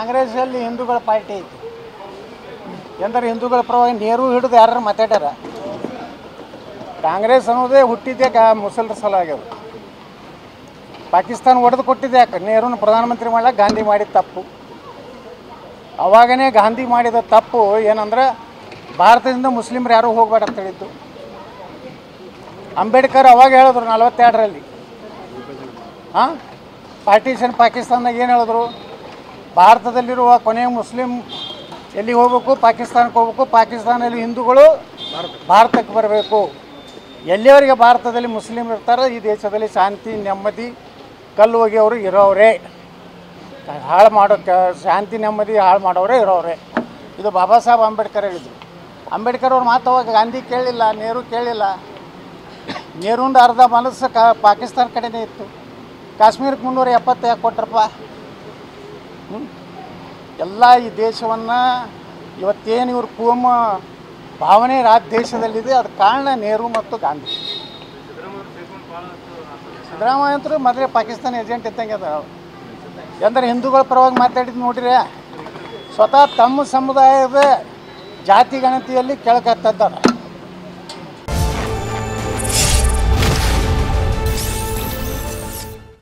ಕಾಂಗ್ರೆಸ್ಸಲ್ಲಿ ಹಿಂದೂಗಳ ಪಾರ್ಟಿ ಐತಿ. ಎಂದರೆ ಹಿಂದೂಗಳ ಪರವಾಗಿ ನೆಹರು ಹಿಡಿದು ಯಾರು ಮಾತಾಡ್ಯಾರ? ಕಾಂಗ್ರೆಸ್ ಅನ್ನೋದೇ ಹುಟ್ಟಿದ್ದೆ ಮುಸಲ್ರ ಸಲ ಆಗ್ಯದ. ಪಾಕಿಸ್ತಾನ ಒಡೆದು ಕೊಟ್ಟಿದ್ದೆ ಯಾಕೆ? ನೆಹರೂನ ಪ್ರಧಾನಮಂತ್ರಿ ಮಾಡಕ್ಕೆ ಗಾಂಧಿ ಮಾಡಿದ ತಪ್ಪು. ಅವಾಗನೇ ಗಾಂಧಿ ಮಾಡಿದ ತಪ್ಪು ಏನಂದ್ರೆ ಭಾರತದಿಂದ ಮುಸ್ಲಿಮ್ರು ಯಾರೂ ಹೋಗಬೇಡ ಅಂತ ಹೇಳಿದ್ದು. ಅಂಬೇಡ್ಕರ್ ಅವಾಗ ಹೇಳಿದ್ರು 42ರಲ್ಲಿ ಪಾರ್ಟಿಷನ್ ಪಾಕಿಸ್ತಾನದಾಗ ಏನು ಹೇಳಿದ್ರು? ಭಾರತದಲ್ಲಿರುವ ಕೊನೆಯ ಮುಸ್ಲಿಂ ಎಲ್ಲಿಗೆ ಹೋಗಬೇಕು? ಪಾಕಿಸ್ತಾನಕ್ಕೆ ಹೋಗ್ಬೇಕು. ಪಾಕಿಸ್ತಾನದಲ್ಲಿ ಹಿಂದೂಗಳು ಭಾರತಕ್ಕೆ ಬರಬೇಕು. ಎಲ್ಲಿವರೆಗೆ ಭಾರತದಲ್ಲಿ ಮುಸ್ಲಿಮ್ ಇರ್ತಾರೆ ಈ ದೇಶದಲ್ಲಿ ಶಾಂತಿ ನೆಮ್ಮದಿ ಕಲ್ಲು ಹೋಗಿಯವರು ಇರೋವ್ರೆ. ಹಾಳು ಮಾಡೋಕ್ಕೆ ಶಾಂತಿ ನೆಮ್ಮದಿ ಹಾಳು ಮಾಡೋರೇ ಇರೋವ್ರೆ. ಇದು ಬಾಬಾ ಸಾಹೇಬ್ ಅಂಬೇಡ್ಕರ್ ಹೇಳಿದರು. ಅಂಬೇಡ್ಕರ್ ಅವ್ರ ಮಾತು ಅವಾಗ ಗಾಂಧಿ ಕೇಳಲಿಲ್ಲ, ನೆಹರು ಕೇಳಲಿಲ್ಲ. ನೆಹರೂಂದು ಅರ್ಧ ಮನಸ್ಸು ಪಾಕಿಸ್ತಾನ ಕಡೆನೇ ಇತ್ತು. ಕಾಶ್ಮೀರಕ್ಕೆ 370 ಯಾಕೆ ಕೊಟ್ರಪ್ಪ? ಎಲ್ಲ ಈ ದೇಶವನ್ನು ಇವತ್ತೇನು ಇವ್ರ ಕೋಮ ಭಾವನೆ ದೇಶದಲ್ಲಿದೆ, ಅದು ಕಾರಣ ನೆಹರು ಮತ್ತು ಗಾಂಧಿ. ಸಿದ್ದರಾಮಯ್ಯ ಅಂತರೂ ಮೊದಲೇ ಪಾಕಿಸ್ತಾನ ಏಜೆಂಟ್ ಇದ್ದಂಗೆ ಅದ. ಎಂದರೆ ಹಿಂದೂಗಳ ಪರವಾಗಿ ಮಾತಾಡಿದ್ದು ನೋಡ್ರಿ, ಸ್ವತಃ ತಮ್ಮ ಸಮುದಾಯದ ಜಾತಿ ಗಣತಿಯಲ್ಲಿ ಕೆಳಕತ್ತಿದ್ದಾರೆ.